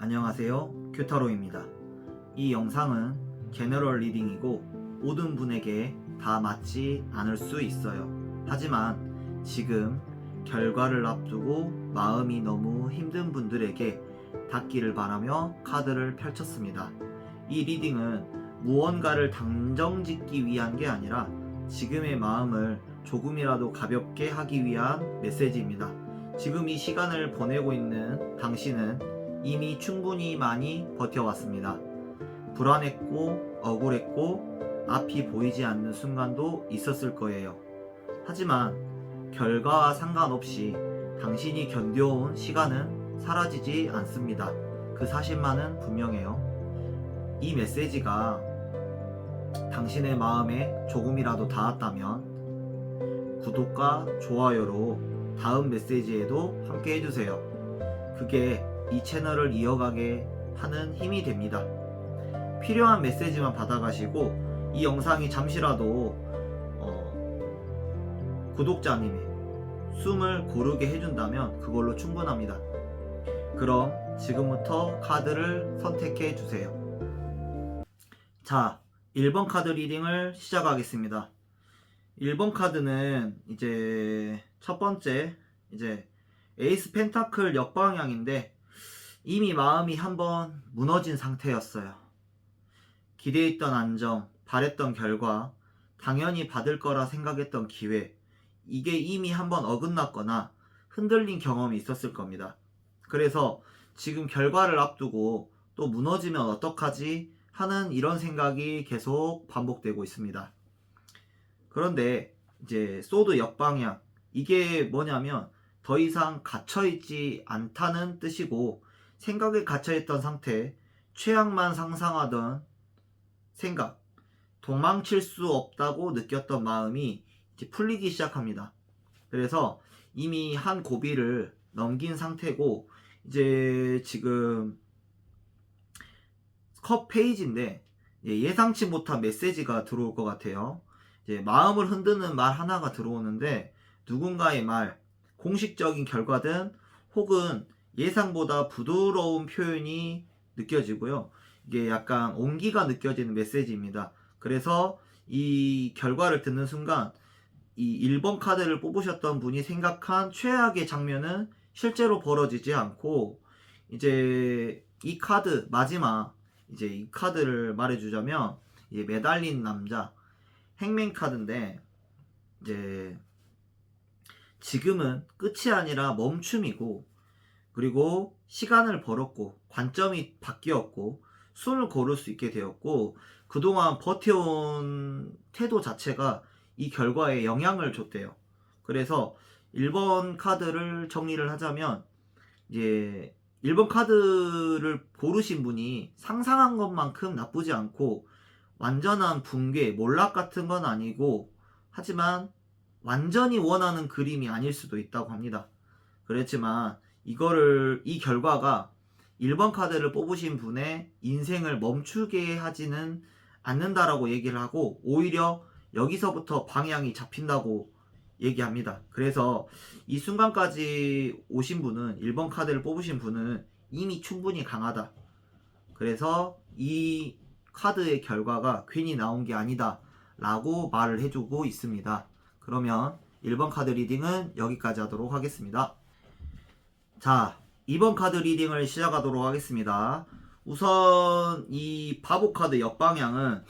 안녕하세요, 큐타로입니다. 이 영상은 제너럴 리딩이고 모든 분에게 다 맞지 않을 수 있어요. 하지만 지금 결과를 앞두고 마음이 너무 힘든 분들에게 닿기를 바라며 카드를 펼쳤습니다. 이 리딩은 무언가를 단정짓기 위한 게 아니라 지금의 마음을 조금이라도 가볍게 하기 위한 메시지입니다. 지금 이 시간을 보내고 있는 당신은 이미 충분히 많이 버텨왔습니다. 불안했고 억울했고 앞이 보이지 않는 순간도 있었을 거예요. 하지만 결과와 상관없이 당신이 견뎌온 시간은 사라지지 않습니다. 그 사실만은 분명해요. 이 메시지가 당신의 마음에 조금이라도 닿았다면 구독과 좋아요로 다음 메시지에도 함께 해주세요. 그게 이 채널을 이어가게 하는 힘이 됩니다. 필요한 메시지만 받아가시고 이 영상이 잠시라도 구독자님의 숨을 고르게 해준다면 그걸로 충분합니다. 그럼 지금부터 카드를 선택해 주세요. 자, 1번 카드 리딩을 시작하겠습니다. 1번 카드는 이제 첫 번째 에이스 펜타클 역방향인데 이미 마음이 한번 무너진 상태였어요. 기대했던 안정, 바랬던 결과, 당연히 받을 거라 생각했던 기회, 이게 이미 한번 어긋났거나 흔들린 경험이 있었을 겁니다. 그래서 지금 결과를 앞두고 또 무너지면 어떡하지 하는 이런 생각이 계속 반복되고 있습니다. 그런데 이제 소드 역방향, 이게 뭐냐면 더 이상 갇혀있지 않다는 뜻이고, 생각에 갇혀있던 상태, 최악만 상상하던 생각, 도망칠 수 없다고 느꼈던 마음이 이제 풀리기 시작합니다. 그래서 이미 한 고비를 넘긴 상태고, 이제 지금 컵 페이지인데 예상치 못한 메시지가 들어올 것 같아요. 이제 마음을 흔드는 말 하나가 들어오는데, 누군가의 말, 공식적인 결과든 혹은 예상보다 부드러운 표현이 느껴지고요. 이게 약간 온기가 느껴지는 메시지입니다. 그래서 이 결과를 듣는 순간 이 1번 카드를 뽑으셨던 분이 생각한 최악의 장면은 실제로 벌어지지 않고, 이제 이 카드 마지막 이제 이 카드를 말해주자면 이제 매달린 남자 행맨 카드인데, 이제 지금은 끝이 아니라 멈춤이고, 그리고 시간을 벌었고 관점이 바뀌었고 숨을 고를 수 있게 되었고, 그동안 버텨온 태도 자체가 이 결과에 영향을 줬대요. 그래서 1번 카드를 정리를 하자면, 이제 1번 카드를 고르신 분이 상상한 것만큼 나쁘지 않고 완전한 붕괴, 몰락 같은 건 아니고, 하지만 완전히 원하는 그림이 아닐 수도 있다고 합니다. 그렇지만 이 결과가 1번 카드를 뽑으신 분의 인생을 멈추게 하지는 않는다라고 얘기를 하고, 오히려 여기서부터 방향이 잡힌다고 얘기합니다. 그래서 이 순간까지 오신 분은, 1번 카드를 뽑으신 분은 이미 충분히 강하다. 그래서 이 카드의 결과가 괜히 나온 게 아니다 라고 말을 해주고 있습니다. 그러면 1번 카드 리딩은 여기까지 하도록 하겠습니다. 자, 2번 카드 리딩을 시작하도록 하겠습니다. 우선 이 바보 카드 역방향은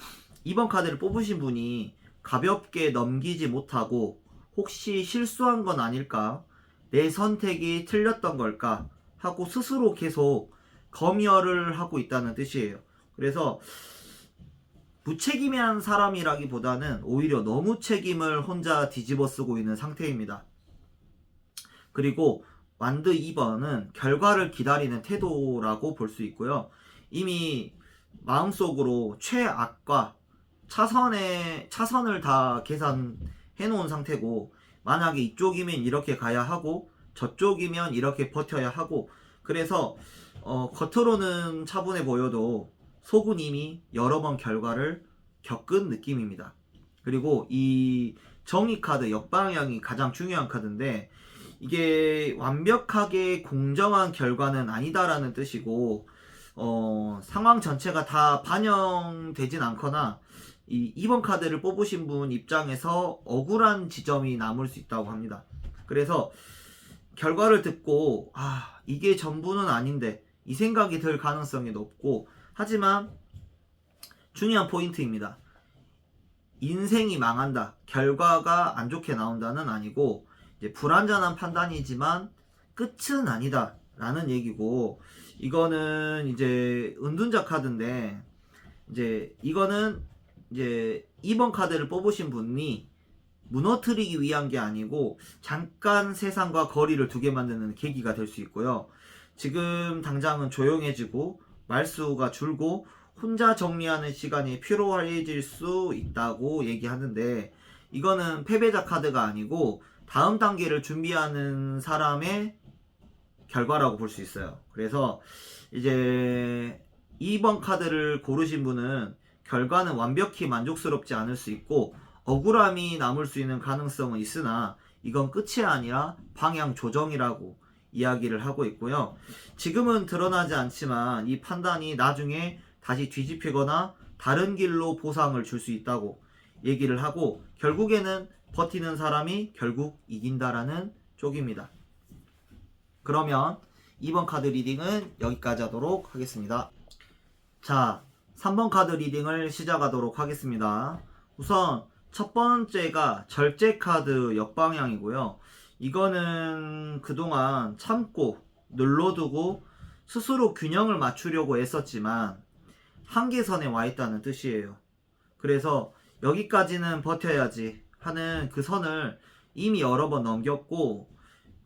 2번 카드를 뽑으신 분이 가볍게 넘기지 못하고 혹시 실수한 건 아닐까? 내 선택이 틀렸던 걸까? 하고 스스로 계속 검열을 하고 있다는 뜻이에요. 그래서 무책임한 사람이라기보다는 오히려 너무 책임을 혼자 뒤집어 쓰고 있는 상태입니다. 그리고 완드 2번은 결과를 기다리는 태도라고 볼 수 있고요. 이미 마음속으로 최악과 차선을 다 계산해 놓은 상태고, 만약에 이쪽이면 이렇게 가야 하고 저쪽이면 이렇게 버텨야 하고, 그래서 겉으로는 차분해 보여도 속은 이미 여러 번 결과를 겪은 느낌입니다. 그리고 이 정의 카드 역방향이 가장 중요한 카드인데, 이게 완벽하게 공정한 결과는 아니다라는 뜻이고, 상황 전체가 다 반영되진 않거나, 이 2번 카드를 뽑으신 분 입장에서 억울한 지점이 남을 수 있다고 합니다. 그래서 결과를 듣고 이게 전부는 아닌데 이 생각이 들 가능성이 높고, 하지만 중요한 포인트입니다. 인생이 망한다, 결과가 안 좋게 나온다는 아니고, 이제 불완전한 판단이지만 끝은 아니다 라는 얘기고, 이거는 이제 은둔자 카드인데, 이제 이거는 이제 2번 카드를 뽑으신 분이 무너뜨리기 위한 게 아니고 잠깐 세상과 거리를 두게 만드는 계기가 될 수 있고요. 지금 당장은 조용해지고 말수가 줄고 혼자 정리하는 시간이 필요해질 수 있다고 얘기하는데, 이거는 패배자 카드가 아니고 다음 단계를 준비하는 사람의 결과라고 볼 수 있어요. 그래서 이제 2번 카드를 고르신 분은 결과는 완벽히 만족스럽지 않을 수 있고 억울함이 남을 수 있는 가능성은 있으나, 이건 끝이 아니라 방향 조정이라고 이야기를 하고 있고요. 지금은 드러나지 않지만 이 판단이 나중에 다시 뒤집히거나 다른 길로 보상을 줄 수 있다고 얘기를 하고, 결국에는 버티는 사람이 결국 이긴다라는 쪽입니다. 그러면 2번 카드 리딩은 여기까지 하도록 하겠습니다. 자, 3번 카드 리딩을 시작하도록 하겠습니다. 우선 첫 번째가 절제 카드 역방향이고요. 이거는 그동안 참고 눌러두고 스스로 균형을 맞추려고 애썼지만 한계선에 와 있다는 뜻이에요. 그래서 여기까지는 버텨야지 하는 그 선을 이미 여러 번 넘겼고,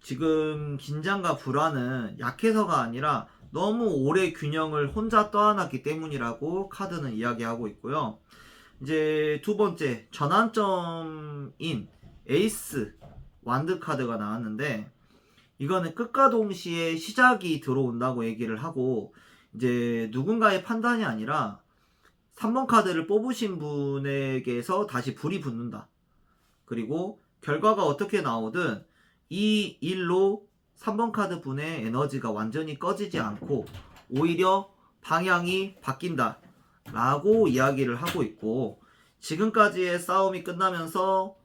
지금 긴장과 불안은 약해서가 아니라 너무 오래 균형을 혼자 떠안았기 때문이라고 카드는 이야기하고 있고요. 이제 두 번째 전환점인 에이스 완드 카드가 나왔는데, 이거는 끝과 동시에 시작이 들어온다고 얘기를 하고, 이제 누군가의 판단이 아니라 3번 카드를 뽑으신 분에게서 다시 불이 붙는다. 그리고 결과가 어떻게 나오든 이 일로 3번 카드 분의 에너지가 완전히 꺼지지 않고 오히려 방향이 바뀐다 라고 이야기를 하고 있고, 지금까지의 싸움이 끝나면서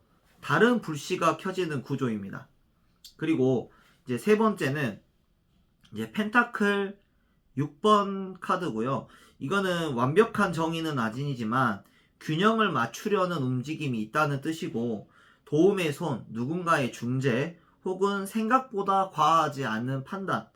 다른 불씨가 켜지는 구조입니다. 그리고 이제 세 번째는 이제 펜타클 6번 카드고요. 이거는 완벽한 정의는 아니지만 균형을 맞추려는 움직임이 있다는 뜻이고, 도움의 손, 누군가의 중재, 혹은 생각보다 과하지 않는 판단.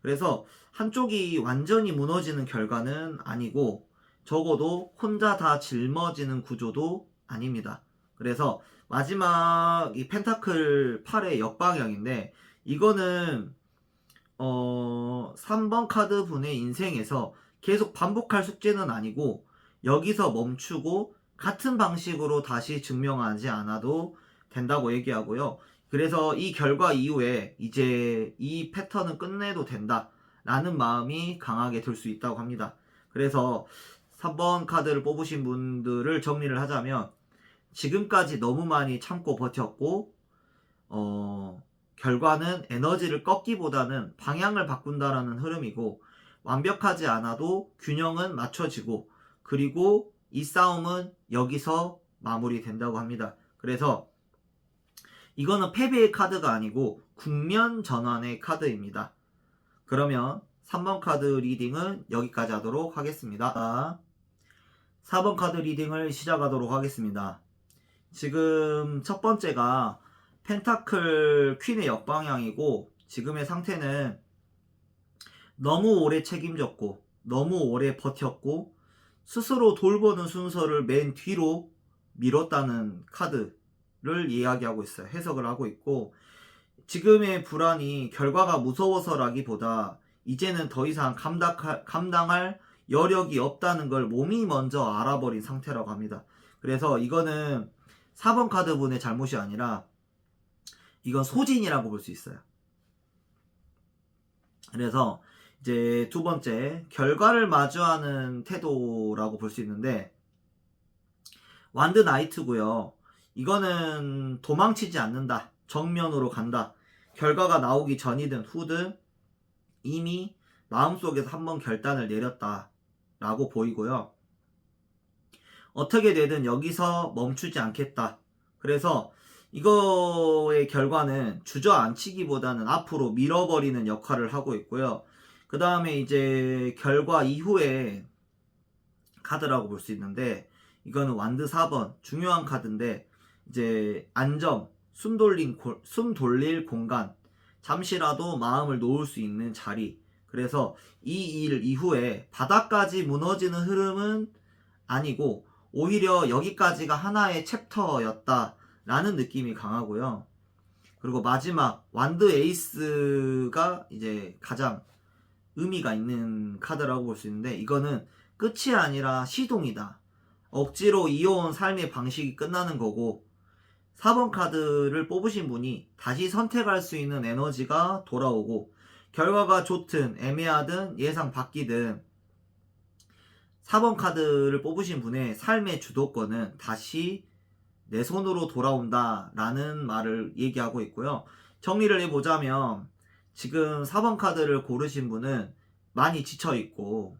그래서 한쪽이 완전히 무너지는 결과는 아니고 적어도 혼자 다 짊어지는 구조도 아닙니다. 그래서 마지막 이 펜타클 8의 역방향인데, 이거는 3번 카드 분의 인생에서 계속 반복할 숙제는 아니고 여기서 멈추고 같은 방식으로 다시 증명하지 않아도 된다고 얘기하고요. 그래서 이 결과 이후에 이제 이 패턴은 끝내도 된다 라는 마음이 강하게 들 수 있다고 합니다. 그래서 3번 카드를 뽑으신 분들을 정리를 하자면, 지금까지 너무 많이 참고 버텼고 결과는 에너지를 꺾기보다는 방향을 바꾼다라는 흐름이고, 완벽하지 않아도 균형은 맞춰지고, 그리고 이 싸움은 여기서 마무리된다고 합니다. 그래서 이거는 패배의 카드가 아니고 국면 전환의 카드입니다. 그러면 3번 카드 리딩은 여기까지 하도록 하겠습니다. 4번 카드 리딩을 시작하도록 하겠습니다. 지금 첫 번째가 펜타클 퀸의 역방향이고, 지금의 상태는 너무 오래 책임졌고 너무 오래 버텼고 스스로 돌보는 순서를 맨 뒤로 밀었다는 카드를 이야기하고 있어요. 해석을 하고 있고, 지금의 불안이 결과가 무서워서라기보다 이제는 더 이상 감당할 여력이 없다는 걸 몸이 먼저 알아버린 상태라고 합니다. 그래서 이거는 4번 카드 분의 잘못이 아니라 이건 소진이라고 볼 수 있어요. 그래서 이제 두 번째, 결과를 마주하는 태도라고 볼 수 있는데, 완드 나이트고요. 이거는 도망치지 않는다, 정면으로 간다, 결과가 나오기 전이든 후든 이미 마음속에서 한번 결단을 내렸다라고 보이고요. 어떻게 되든 여기서 멈추지 않겠다. 그래서 이거의 결과는 주저앉히기보다는 앞으로 밀어버리는 역할을 하고 있고요. 그 다음에 이제 결과 이후에 카드라고 볼 수 있는데, 이거는 완드 4번 중요한 카드인데, 이제 안정, 숨 돌릴 공간, 잠시라도 마음을 놓을 수 있는 자리. 그래서 이 일 이후에 바닥까지 무너지는 흐름은 아니고 오히려 여기까지가 하나의 챕터였다라는 느낌이 강하고요. 그리고 마지막 완드 에이스가 이제 가장 의미가 있는 카드라고 볼 수 있는데, 이거는 끝이 아니라 시동이다. 억지로 이어온 삶의 방식이 끝나는 거고, 4번 카드를 뽑으신 분이 다시 선택할 수 있는 에너지가 돌아오고, 결과가 좋든 애매하든 예상 바뀌든 4번 카드를 뽑으신 분의 삶의 주도권은 다시 내 손으로 돌아온다 라는 말을 얘기하고 있고요. 정리를 해보자면, 지금 4번 카드를 고르신 분은 많이 지쳐있고,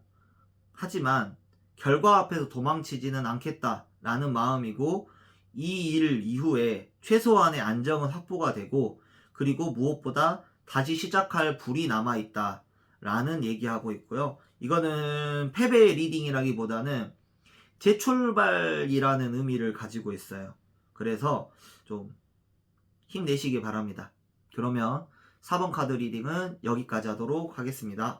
하지만 결과 앞에서 도망치지는 않겠다 라는 마음이고, 이 일 이후에 최소한의 안정은 확보가 되고, 그리고 무엇보다 다시 시작할 불이 남아있다 라는 얘기하고 있고요. 이거는 패배의 리딩이라기보다는 재출발이라는 의미를 가지고 있어요. 그래서 좀 힘내시기 바랍니다. 그러면 4번 카드 리딩은 여기까지 하도록 하겠습니다.